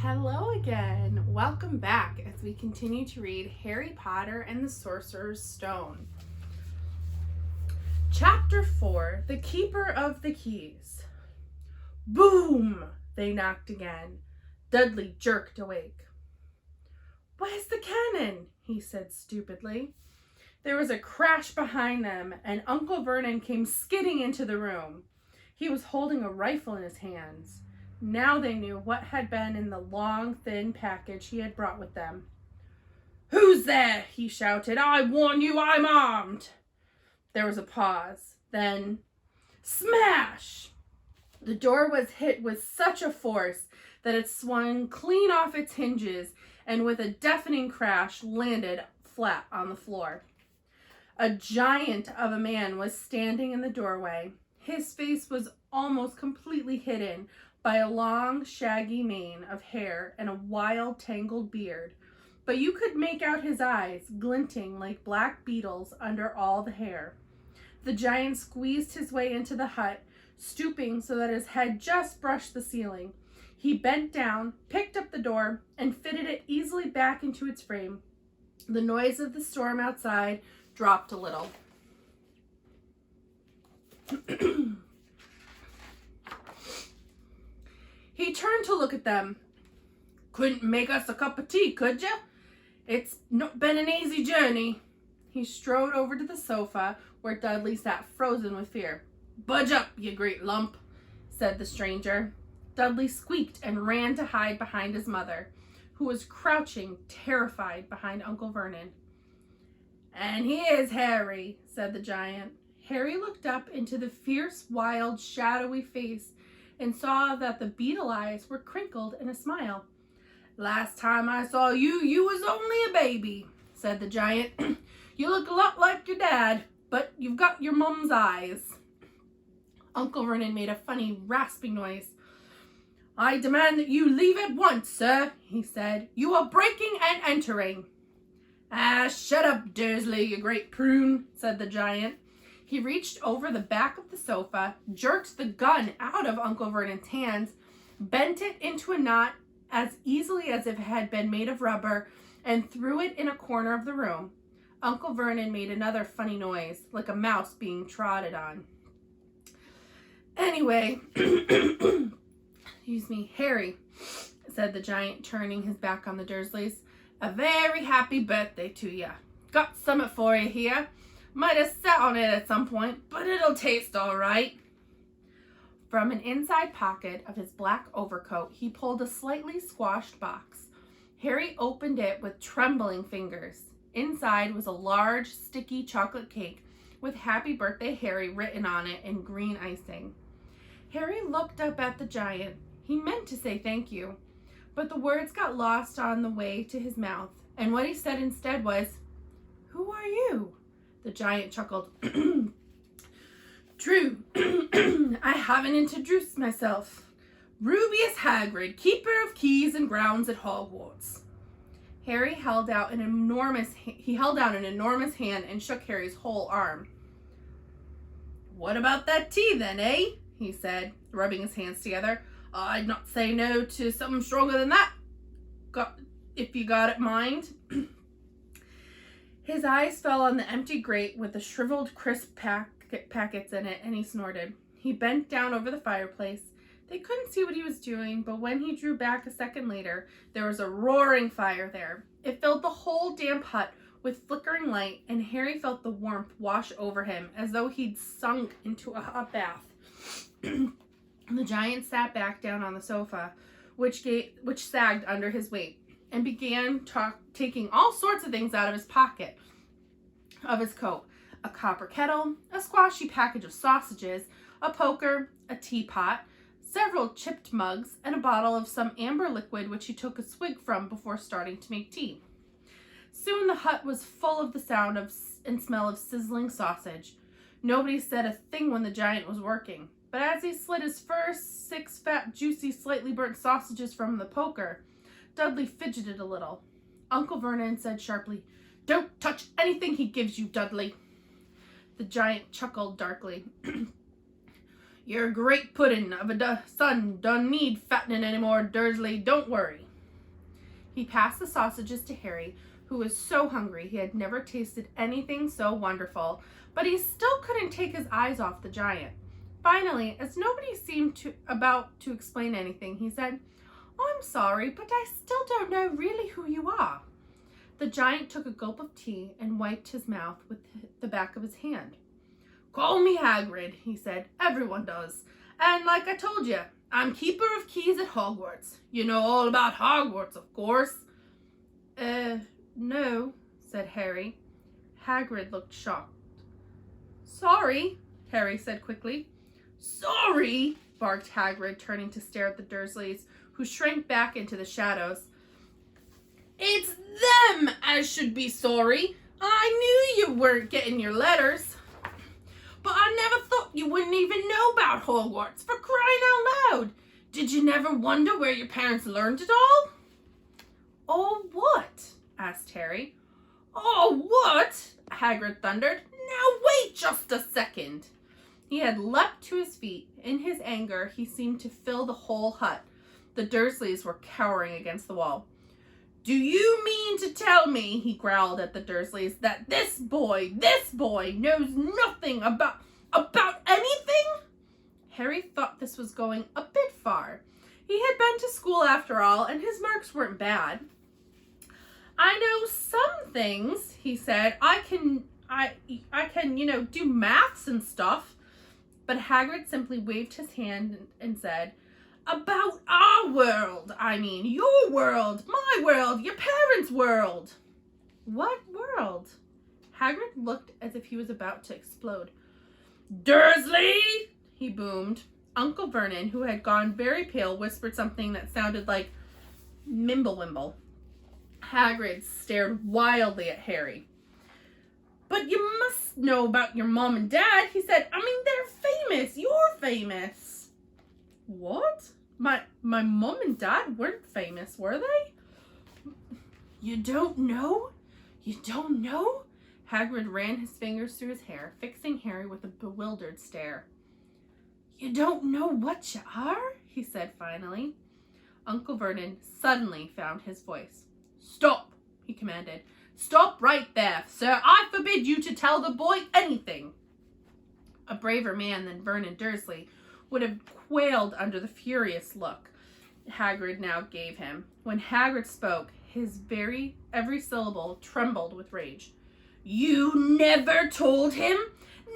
Hello again. Welcome back as we continue to read Harry Potter and the Sorcerer's Stone. Chapter 4, The Keeper of the Keys. Boom! They knocked again. Dudley jerked awake. "Where's the cannon?" he said stupidly. There was a crash behind them, and Uncle Vernon came skidding into the room. He was holding a rifle in his hands. Now they knew what had been in the long, thin package he had brought with them. "Who's there?" he shouted. "I warn you, I'm armed." There was a pause. Then, smash! The door was hit with such a force that it swung clean off its hinges and with a deafening crash landed flat on the floor. A giant of a man was standing in the doorway. His face was almost completely hidden by a long, shaggy mane of hair and a wild, tangled beard, but you could make out his eyes glinting like black beetles under all the hair. The giant squeezed his way into the hut, stooping so that his head just brushed the ceiling. He bent down, picked up the door, and fitted it easily back into its frame. The noise of the storm outside dropped a little. He turned to look at them. "Couldn't make us a cup of tea, could ya? It's not been an easy journey." He strode over to the sofa where Dudley sat frozen with fear. "Budge up, you great lump," said the stranger. Dudley squeaked and ran to hide behind his mother, who was crouching, terrified, behind Uncle Vernon. "And here's Harry," said the giant. Harry looked up into the fierce, wild, shadowy face and saw that the beetle eyes were crinkled in a smile. "Last time I saw you, you was only a baby," said the giant. "You look a lot like your dad, but you've got your mum's eyes." Uncle Vernon made a funny, rasping noise. "I demand that you leave at once, sir," he said. "You are breaking and entering." "Ah, shut up, Dursley, you great prune," said the giant. He reached over the back of the sofa, jerked the gun out of Uncle Vernon's hands, bent it into a knot as easily as if it had been made of rubber, and threw it in a corner of the room. Uncle Vernon made another funny noise, like a mouse being trotted on. "Anyway, excuse me, Harry," said the giant, turning his back on the Dursleys, "a very happy birthday to ya. Got summat for you here. Might have sat on it at some point, but it'll taste all right." From an inside pocket of his black overcoat, he pulled a slightly squashed box. Harry opened it with trembling fingers. Inside was a large, sticky chocolate cake with "Happy Birthday, Harry" written on it in green icing. Harry looked up at the giant. He meant to say thank you, but the words got lost on the way to his mouth, and what he said instead was, "Who are you?" The giant chuckled. "True, I haven't introduced myself. Rubeus Hagrid, keeper of keys and grounds at Hogwarts." Harry held out an enormous hand and shook Harry's whole arm. "What about that tea then, eh?" he said, rubbing his hands together. "I'd not say no to something stronger than that, if you got it mind." His eyes fell on the empty grate with the shriveled crisp packets in it, and he snorted. He bent down over the fireplace. They couldn't see what he was doing, but when he drew back a second later, there was a roaring fire there. It filled the whole damp hut with flickering light, and Harry felt the warmth wash over him as though he'd sunk into a hot bath. The giant sat back down on the sofa, which sagged under his weight, and began taking all sorts of things out of his pocket of his coat. A copper kettle, a squashy package of sausages, a poker, a teapot, several chipped mugs, and a bottle of some amber liquid which he took a swig from before starting to make tea. Soon the hut was full of the sound and smell of sizzling sausage. Nobody said a thing when the giant was working, but as he slid his first 6 fat, juicy, slightly burnt sausages from the poker, Dudley fidgeted a little. Uncle Vernon said sharply, "Don't touch anything he gives you, Dudley." The giant chuckled darkly. "Your great puddin' of a son don't need fattening anymore, Dursley. Don't worry." He passed the sausages to Harry, who was so hungry he had never tasted anything so wonderful, but he still couldn't take his eyes off the giant. Finally, as nobody seemed about to explain anything, he said, "I'm sorry, but I still don't know really who you are." The giant took a gulp of tea and wiped his mouth with the back of his hand. "Call me Hagrid," he said. "Everyone does. And like I told you, I'm keeper of keys at Hogwarts. You know all about Hogwarts, of course." No," said Harry. Hagrid looked shocked. "Sorry," Harry said quickly. "Sorry?" barked Hagrid, turning to stare at the Dursleys, who shrank back into the shadows. "It's them as should be sorry. I knew you weren't getting your letters. But I never thought you wouldn't even know about Hogwarts, for crying out loud. Did you never wonder where your parents learned it all?" "Oh, what?" asked Harry. "Oh, what?" Hagrid thundered. "Now wait just a second." He had leapt to his feet. In his anger, he seemed to fill the whole hut. The Dursleys were cowering against the wall. "Do you mean to tell me," he growled at the Dursleys, "that this boy knows nothing about anything?" Harry thought this was going a bit far. He had been to school after all, and his marks weren't bad. "I know some things," he said. I can, do maths and stuff." But Hagrid simply waved his hand and said, "About our world, I mean. Your world, my world, your parents' world." "What world?" Hagrid looked as if he was about to explode. "Dursley!" he boomed. Uncle Vernon, who had gone very pale, whispered something that sounded like Mimblewimble. Hagrid stared wildly at Harry. "But you must know about your mom and dad," he said. "I mean, they're famous. You're famous." "What? My mom and dad weren't famous, were they?" You don't know? You don't know?" Hagrid ran his fingers through his hair, fixing Harry with a bewildered stare. "You don't know what you are?" he said finally. Uncle Vernon suddenly found his voice. "Stop," he commanded. "Stop right there, sir. I forbid you to tell the boy anything." A braver man than Vernon Dursley would have quailed under the furious look Hagrid now gave him. When Hagrid spoke, his every syllable trembled with rage. "You never told him?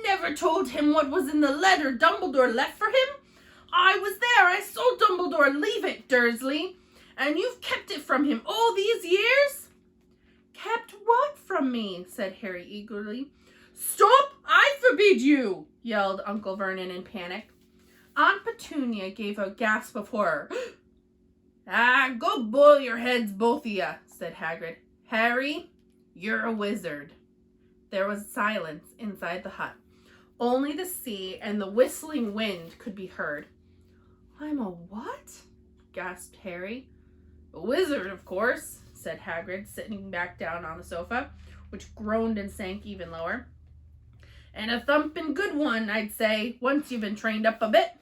Never told him what was in the letter Dumbledore left for him? I was there. I saw Dumbledore leave it, Dursley. And you've kept it from him all these years?" "Kept what from me?" said Harry eagerly. "Stop! I forbid you!" yelled Uncle Vernon in panic. Aunt Petunia gave a gasp of horror. Go boil your heads, both of you," said Hagrid. "Harry, you're a wizard." There was silence inside the hut. Only the sea and the whistling wind could be heard. "I'm a what?" gasped Harry. "A wizard, of course," said Hagrid, sitting back down on the sofa, which groaned and sank even lower. "And a thumping good one, I'd say, once you've been trained up a bit.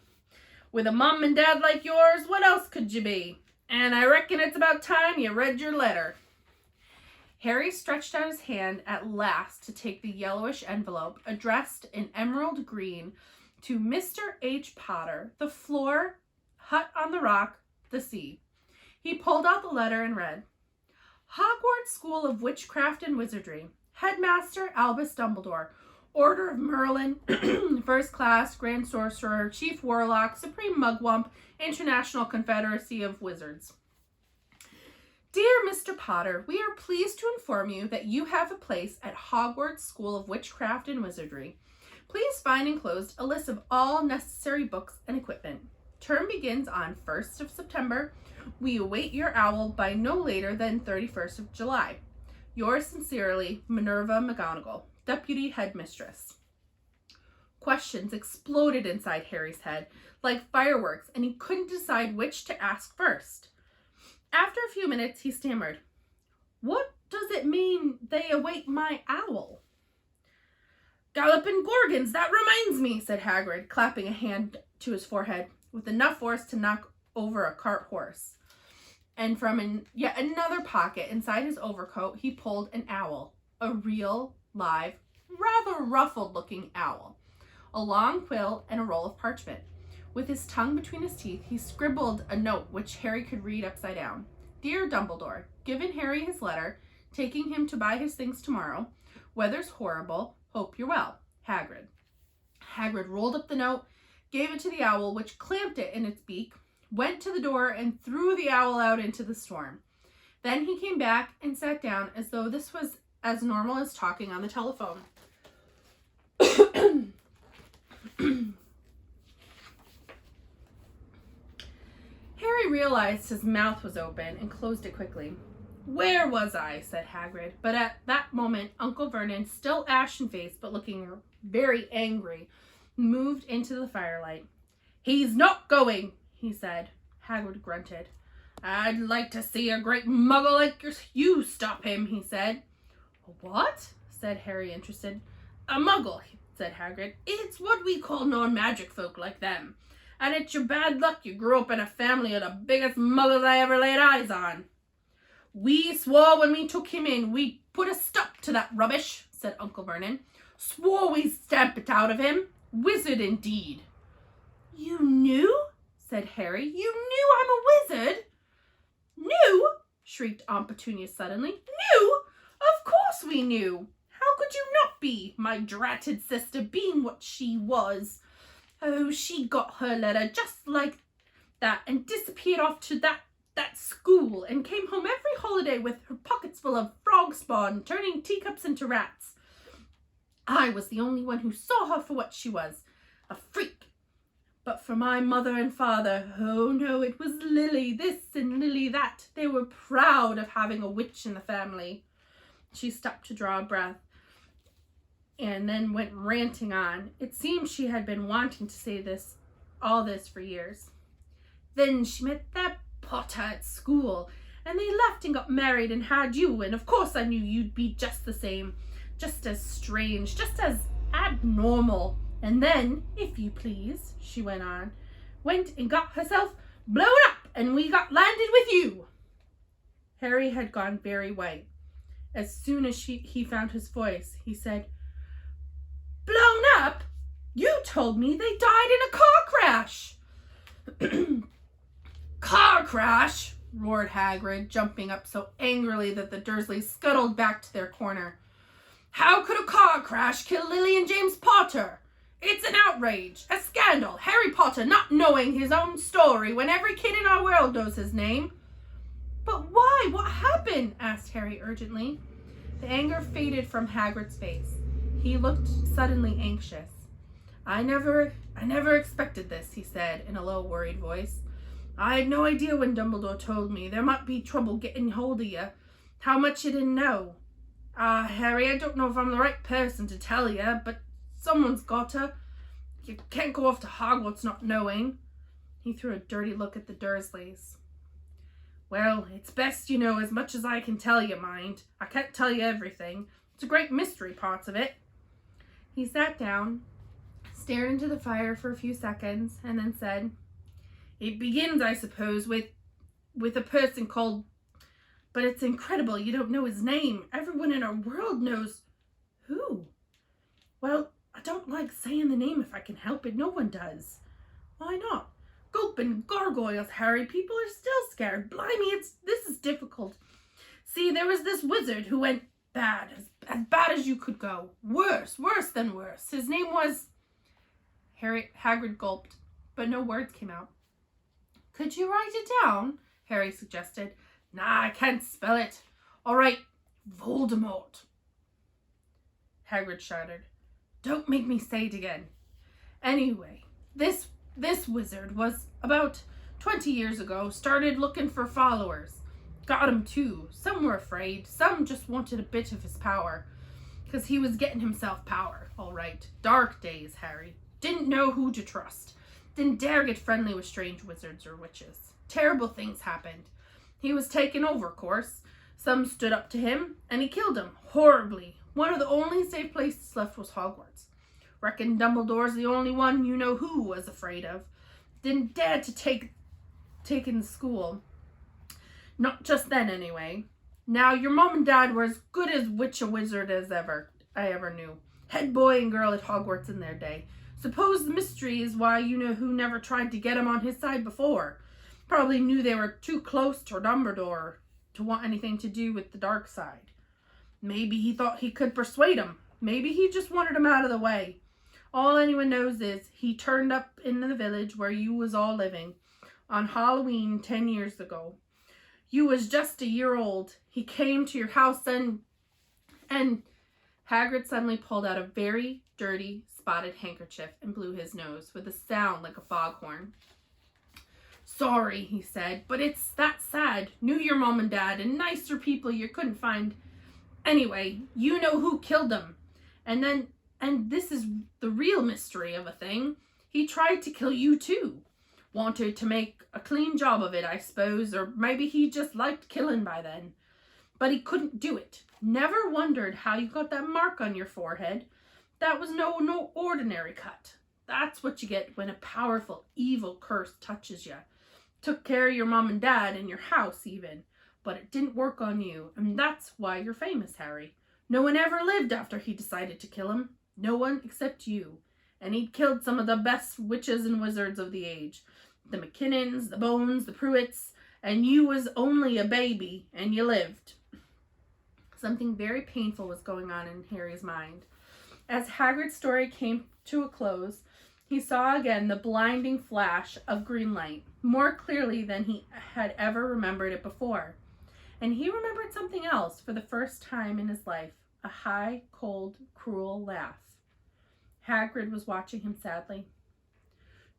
With a mom and dad like yours, what else could you be? And I reckon it's about time you read your letter." Harry stretched out his hand at last to take the yellowish envelope, addressed in emerald green to Mr. H. Potter, the floor, hut on the rock, the sea. He pulled out the letter and read, "Hogwarts School of Witchcraft and Wizardry, Headmaster Albus Dumbledore, Order of Merlin, First Class, Grand Sorcerer, Chief Warlock, Supreme Mugwump, International Confederacy of Wizards. Dear Mr. Potter, we are pleased to inform you that you have a place at Hogwarts School of Witchcraft and Wizardry. Please find enclosed a list of all necessary books and equipment. Term begins on 1st of September. We await your owl by no later than 31st of July. Yours sincerely, Minerva McGonagall, Deputy Headmistress." Questions exploded inside Harry's head like fireworks, and he couldn't decide which to ask first. After a few minutes, he stammered, "What does it mean they await my owl?" "Galloping Gorgons, that reminds me," said Hagrid, clapping a hand to his forehead with enough force to knock over a cart horse. And from yet another pocket inside his overcoat, he pulled an owl, a real, live, rather ruffled-looking owl, a long quill, and a roll of parchment. With his tongue between his teeth, he scribbled a note which Harry could read upside down. Dear Dumbledore, given Harry his letter, taking him to buy his things tomorrow. Weather's horrible. Hope you're well. Hagrid. Hagrid rolled up the note, gave it to the owl, which clamped it in its beak, went to the door, and threw the owl out into the storm. Then he came back and sat down as though this was as normal as talking on the telephone. Harry realized his mouth was open and closed it quickly. Where was I? Said Hagrid. But at that moment, Uncle Vernon, still ashen-faced but looking very angry, moved into the firelight. He's not going, he said. Hagrid grunted. I'd like to see a great muggle like you stop him, he said. What? Said Harry, interested. A muggle, said Hagrid. It's what we call non-magic folk like them. And it's your bad luck you grew up in a family of the biggest muggles I ever laid eyes on. We swore when we took him in we'd put a stop to that rubbish, said Uncle Vernon. Swore we'd stamp it out of him. Wizard indeed. You knew? Said Harry. You knew I'm a wizard? Knew? Shrieked Aunt Petunia suddenly. Knew? Of course we knew. How could you not be, my dratted sister being what she was? Oh, she got her letter just like that and disappeared off to that school and came home every holiday with her pockets full of frog spawn, turning teacups into rats. I was the only one who saw her for what she was, a freak. But for my mother and father, oh no, it was Lily this and Lily that. They were proud of having a witch in the family. She stopped to draw a breath and then went ranting on. It seemed she had been wanting to say all this for years. Then she met that Potter at school, and they left and got married and had you, and of course I knew you'd be just the same, just as strange, just as abnormal. And then, if you please, she went on, went and got herself blown up, and we got landed with you. Harry had gone very white. As soon as he found his voice, he said, Blown up? You told me they died in a car crash. Car crash? Roared Hagrid, jumping up so angrily that the Dursleys scuttled back to their corner. How could a car crash kill Lily and James Potter? It's an outrage, a scandal. Harry Potter not knowing his own story when every kid in our world knows his name. But why? What happened? Asked Harry urgently. The anger faded from Hagrid's face. He looked suddenly anxious. I never expected this, he said in a low, worried voice. I had no idea when Dumbledore told me there might be trouble getting hold of you. How much you didn't know. Harry, I don't know if I'm the right person to tell you, but someone's got to. You can't go off to Hogwarts not knowing. He threw a dirty look at the Dursleys. Well, it's best you know as much as I can tell you, mind. I can't tell you everything. It's a great mystery, parts of it. He sat down, stared into the fire for a few seconds, and then said, It begins, I suppose, with a person called... But it's incredible you don't know his name. Everyone in our world knows... Who? Well, I don't like saying the name if I can help it. No one does. Why not? Gulp and gargoyles, Harry. People are still scared. Blimey, this is difficult. See, there was this wizard who went bad, as bad as you could go. Worse than worse. His name was... Hagrid gulped, but no words came out. Could you write it down? Harry suggested. Nah, I can't spell it. All right, Voldemort. Hagrid shuddered. Don't make me say it again. Anyway, this wizard was about 20 years ago, started looking for followers. Got 'em too. Some were afraid. Some just wanted a bit of his power. Because he was getting himself power. All right. Dark days, Harry. Didn't know who to trust. Didn't dare get friendly with strange wizards or witches. Terrible things happened. He was taken over, of course. Some stood up to him, and he killed him. Horribly. One of the only safe places left was Hogwarts. Reckon Dumbledore's the only one you know who was afraid of. Didn't dare to take in the school. Not just then, anyway. Now, your mom and dad were as good as witch a wizard as I ever knew. Head boy and girl at Hogwarts in their day. Suppose the mystery is why you know who never tried to get him on his side before. Probably knew they were too close to Dumbledore to want anything to do with the dark side. Maybe he thought he could persuade him. Maybe he just wanted him out of the way. All anyone knows is he turned up in the village where you was all living on Halloween 10 years ago. You was just a year old. He came to your house and Hagrid suddenly pulled out a very dirty, spotted handkerchief and blew his nose with a sound like a foghorn. Sorry, he said, but it's that sad. Knew your mom and dad and nicer people you couldn't find. Anyway, you know who killed him. And this is the real mystery of a thing. He tried to kill you too. Wanted to make a clean job of it, I suppose, or maybe he just liked killing by then. But he couldn't do it. Never wondered how you got that mark on your forehead. That was no ordinary cut. That's what you get when a powerful, evil curse touches you. Took care of your mom and dad and your house even. But it didn't work on you, and that's why you're famous, Harry. No one ever lived after he decided to kill him. No one except you. And he'd killed some of the best witches and wizards of the age. The McKinnons, the Bones, the Pruitts, and you was only a baby, and you lived. Something very painful was going on in Harry's mind. As Hagrid's story came to a close, he saw again the blinding flash of green light, more clearly than he had ever remembered it before. And he remembered something else for the first time in his life, a high, cold, cruel laugh. Hagrid was watching him sadly.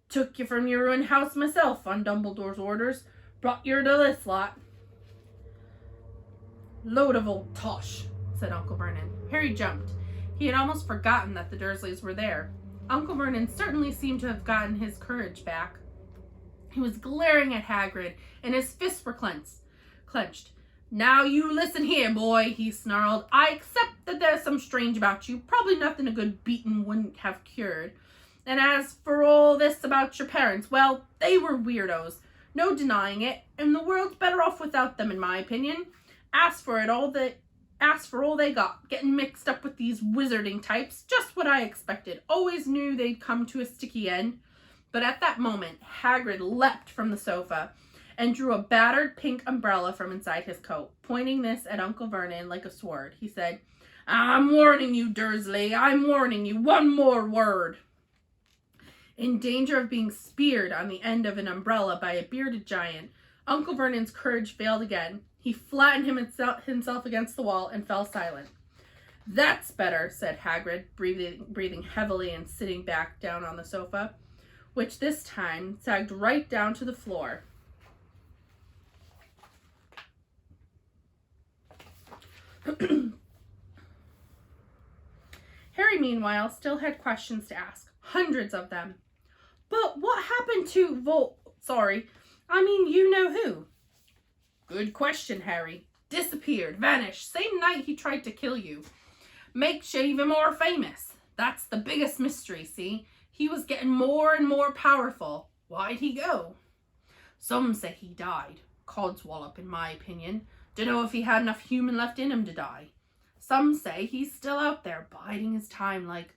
Took you from your ruined house myself on Dumbledore's orders. Brought you to this lot. Load of old tosh, said Uncle Vernon. Harry jumped. He had almost forgotten that the Dursleys were there. Uncle Vernon certainly seemed to have gotten his courage back. He was glaring at Hagrid, and his fists were clenched. Now you listen here, boy, he snarled. I accept that there's some strange about you. Probably nothing a good beating wouldn't have cured. And as for all this about your parents, well, they were weirdos. No denying it, and the world's better off without them, in my opinion. Ask for all they got, getting mixed up with these wizarding types. Just what I expected. Always knew they'd come to a sticky end. But at that moment, Hagrid leapt from the sofa and drew a battered pink umbrella from inside his coat, pointing this at Uncle Vernon like a sword. He said, I'm warning you, Dursley. I'm warning you. One more word. In danger of being speared on the end of an umbrella by a bearded giant, Uncle Vernon's courage failed again. He flattened himself against the wall and fell silent. That's better, said Hagrid, breathing heavily and sitting back down on the sofa, which this time sagged right down to the floor. Harry, meanwhile, still had questions to ask. Hundreds of them. But what happened to you know who? Good question, Harry. Disappeared, vanished, same night he tried to kill you. Makes you even more famous. That's the biggest mystery, see? He was getting more and more powerful. Why'd he go? Some say he died. Codswallop, in my opinion. Dunno if he had enough human left in him to die. Some say he's still out there, biding his time like...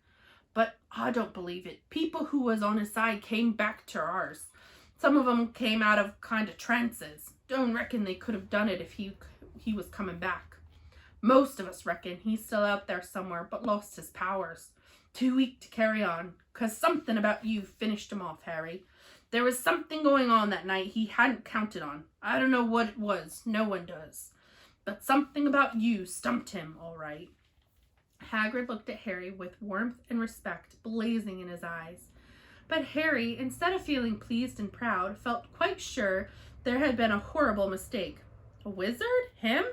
But I don't believe it. People who was on his side came back to ours. Some of them came out of kind of trances. Don't reckon they could have done it if he was coming back. Most of us reckon he's still out there somewhere, but lost his powers. Too weak to carry on, 'cause something about you finished him off, Harry. There was something going on that night he hadn't counted on. I don't know what it was. No one does. But something about you stumped him, all right. Hagrid looked at Harry with warmth and respect blazing in his eyes. But Harry, instead of feeling pleased and proud, felt quite sure there had been a horrible mistake. A wizard? Him?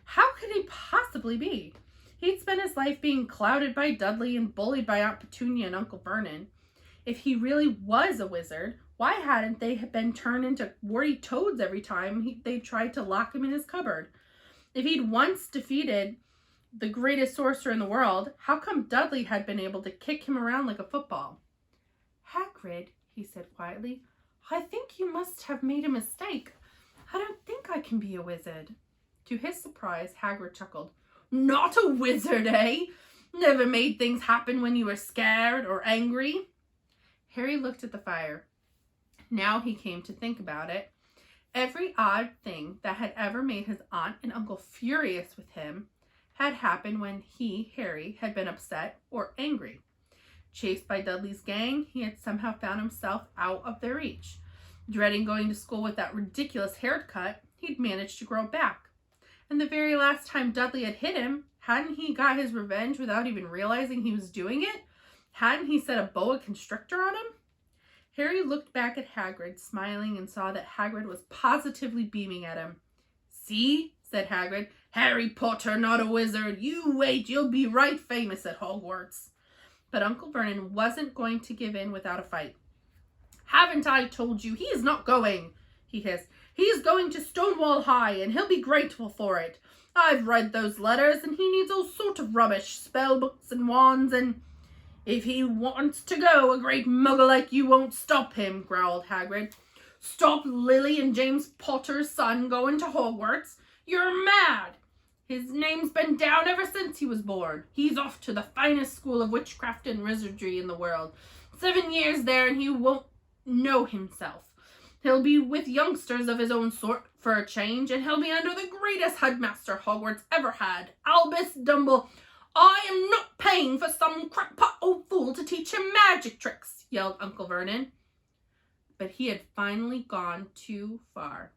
How could he possibly be? He'd spent his life being clouded by Dudley and bullied by Aunt Petunia and Uncle Vernon. If he really was a wizard, why hadn't they been turned into warty toads every time they tried to lock him in his cupboard? If he'd once defeated the greatest sorcerer in the world, how come Dudley had been able to kick him around like a football? Hagrid, he said quietly, I think you must have made a mistake. I don't think I can be a wizard. To his surprise, Hagrid chuckled. Not a wizard, eh? Never made things happen when you were scared or angry? Harry looked at the fire. Now he came to think about it. Every odd thing that had ever made his aunt and uncle furious with him had happened when he, Harry, had been upset or angry. Chased by Dudley's gang, he had somehow found himself out of their reach. Dreading going to school with that ridiculous haircut, he'd managed to grow back. And the very last time Dudley had hit him, hadn't he got his revenge without even realizing he was doing it? Hadn't he set a boa constrictor on him? Harry looked back at Hagrid, smiling, and saw that Hagrid was positively beaming at him. See, said Hagrid, Harry Potter, not a wizard. You wait, you'll be right famous at Hogwarts. But Uncle Vernon wasn't going to give in without a fight. Haven't I told you he is not going, he hissed. He is going to Stonewall High, and he'll be grateful for it. I've read those letters, and he needs all sort of rubbish, spell books and wands, and if he wants to go, a great muggle like you won't stop him, growled Hagrid. Stop Lily and James Potter's son going to Hogwarts? You're mad. His name's been down ever since he was born. He's off to the finest school of witchcraft and wizardry in the world. 7 years there, and he won't know himself. He'll be with youngsters of his own sort for a change, and he'll be under the greatest headmaster Hogwarts ever had, Albus Dumbledore. I am not paying for some crackpot old fool to teach him magic tricks, yelled Uncle Vernon. But he had finally gone too far.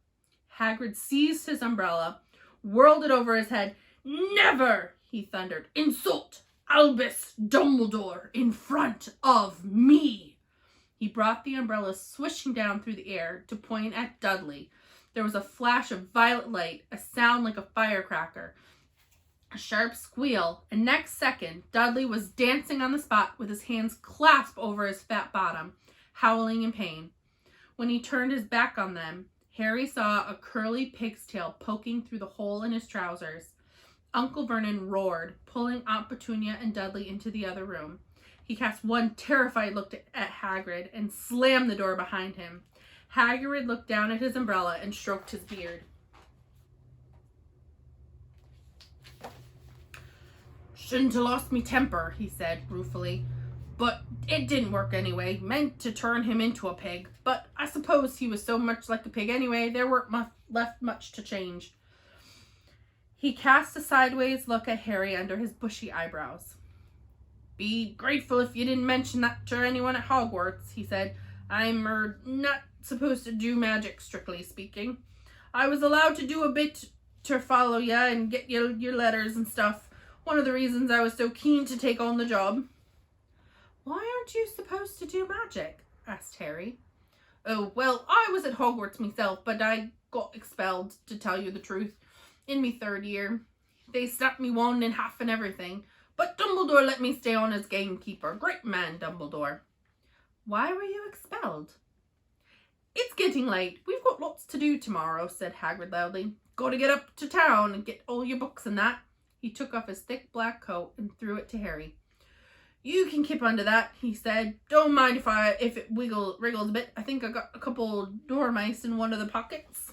Hagrid seized his umbrella, whirled it over his head. Never, he thundered, insult Albus Dumbledore in front of me. He brought the umbrella swishing down through the air to point at Dudley. There was a flash of violet light, a sound like a firecracker, a sharp squeal, and next second, Dudley was dancing on the spot with his hands clasped over his fat bottom, howling in pain. When he turned his back on them, Harry saw a curly pig's tail poking through the hole in his trousers. Uncle Vernon roared, pulling Aunt Petunia and Dudley into the other room. He cast one terrified look at Hagrid and slammed the door behind him. Hagrid looked down at his umbrella and stroked his beard. Shouldn't have lost me temper, he said ruefully. But it didn't work anyway. Meant to turn him into a pig. But I suppose he was so much like a pig anyway, there weren't left much to change. He cast a sideways look at Harry under his bushy eyebrows. Be grateful if you didn't mention that to anyone at Hogwarts, he said. I'm not supposed to do magic, strictly speaking. I was allowed to do a bit to follow ya and get your letters and stuff. One of the reasons I was so keen to take on the job. Why aren't you supposed to do magic? Asked Harry. Oh, well, I was at Hogwarts myself, but I got expelled, to tell you the truth, in me 3rd year. They snapped me wand in half and everything, but Dumbledore let me stay on as gamekeeper. Great man, Dumbledore. Why were you expelled? It's getting late. We've got lots to do tomorrow, said Hagrid loudly. Got to get up to town and get all your books and that. He took off his thick black coat and threw it to Harry. You can keep under that, he said. Don't mind if it wriggles a bit. I think I got a couple dormice in one of the pockets.